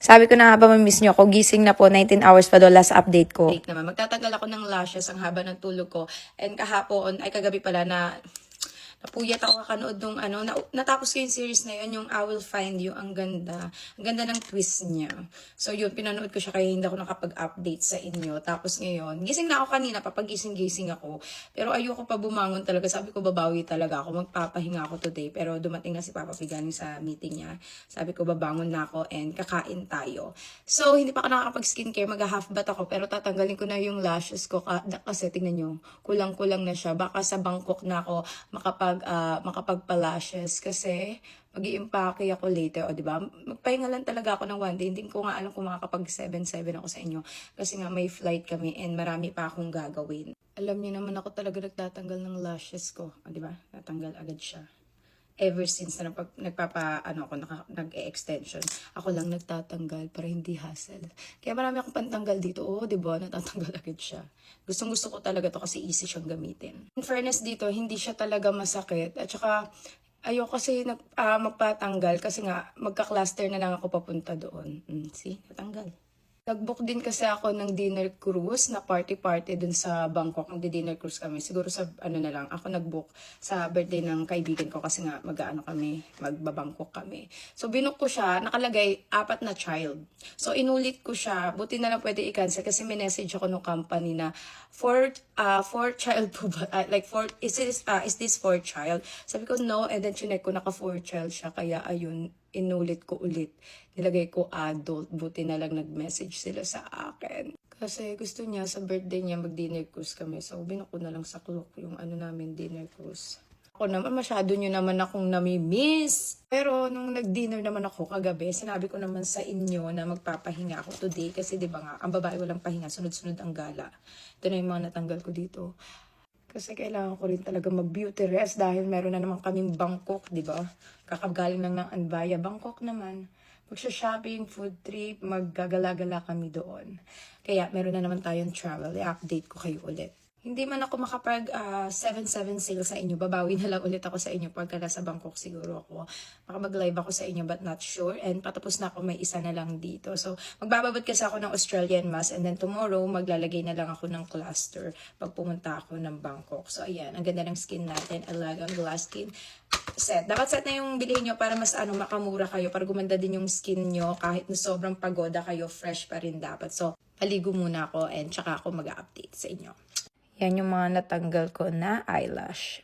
Sabi ko na nga ba ma-miss nyo ako, gising na po, 19 hours pa do last update ko. Naman, magtatagal ako ng lashes ang haba ng tulog ko. And kahapon, ay kagabi pala na napuyat ako kakanood nung natapos ko yung series na yun, yung I Will Find You. Ang ganda. Ang ganda ng twist niya. So yun, pinanood ko siya kaya hindi ako nakapag-update sa inyo. Tapos ngayon, gising na ako kanina, papagising-gising ako. Pero ayoko pa bumangon talaga. Sabi ko, babawi talaga ako. Magpapahinga ako today. Pero dumating na si Papa P galing sa meeting niya. Sabi ko, babangon na ako and kakain tayo. So, hindi pa ako nakakapag-skincare. Mag-half bath ako. Pero tatanggalin ko na yung lashes ko. Kasi tingnan nyo, kulang-kulang na siya. Baka sa Bangkok na ako makapagpa-lashes kasi mag-i-impake ako later, o diba? Magpahinga lang talaga ako ng one day. Hindi ko nga alam kung makakapag 7-7 ako sa inyo kasi nga may flight kami and marami pa akong gagawin. Alam niyo naman ako talaga nagtatanggal ng lashes ko, o diba? Natanggal agad siya. Ever since na nag-e-extension, ako lang nagtatanggal para hindi hassle. Kaya marami akong pantanggal dito. Oh, di ba? Natatanggal agad siya. Gustong-gusto ko talaga to kasi easy siyang gamitin. In fairness dito, hindi siya talaga masakit. At saka, ayoko kasi magpatanggal kasi nga, magka-cluster na lang ako papunta doon. See? Natanggal. Nag-book din kasi ako ng dinner cruise na party-party dun sa Bangkok. Magdi-dinner cruise kami. Siguro sa na lang, ako nag-book sa birthday ng kaibigan ko kasi nga magbabangkok kami. So binook ko siya, nakalagay 4 na child. So inulit ko siya, buti na lang pwede i-cancel kasi may message ako ng company na 4 child po ba? Is this 4 child? Sabi ko no, and then chinek ko naka 4 child siya, kaya ayun, inulit ko ulit. Nilagay ko adult, buti na lang nag-message sila sa akin. Kasi gusto niya sa birthday niya mag-dinner cruise kami. So binook ko na lang sa Klook yung namin dinner cruise. Ako naman, masyado nyo naman akong nami-miss. Pero nung nag-dinner naman ako kagabi, sinabi ko naman sa inyo na magpapahinga ako today. Kasi di ba nga, ang babae walang pahinga, sunod-sunod ang gala. Ito na yung mga natanggal ko dito. Kasi kailangan ko rin talaga mag-beauty rest dahil meron na naman kaming Bangkok, di ba? Kakagaling lang ng Anbaya. Bangkok naman. Magsha-shopping, food trip, maggagala-gala kami doon. Kaya meron na naman tayong travel. I-update ko kayo ulit. Hindi man ako makapag 7-7 sale sa inyo. Babawi na lang ulit ako sa inyo pagka nasa Bangkok siguro ako. Makapag-live ako sa inyo but not sure. And patapos na ako, may isa na lang dito. So, magbababad kasi ako ng Australian mask. And then tomorrow, maglalagay na lang ako ng cluster pag pumunta ako ng Bangkok. So, ayan. Ang ganda ng skin natin. Elegant glass skin set. Dapat set na yung bilhin nyo para mas makamura kayo. Para gumanda din yung skin nyo. Kahit na sobrang pagoda kayo, fresh pa rin dapat. So, paligo muna ako and tsaka ako mag-update sa inyo. Yan yung mga natanggal ko na eyelash.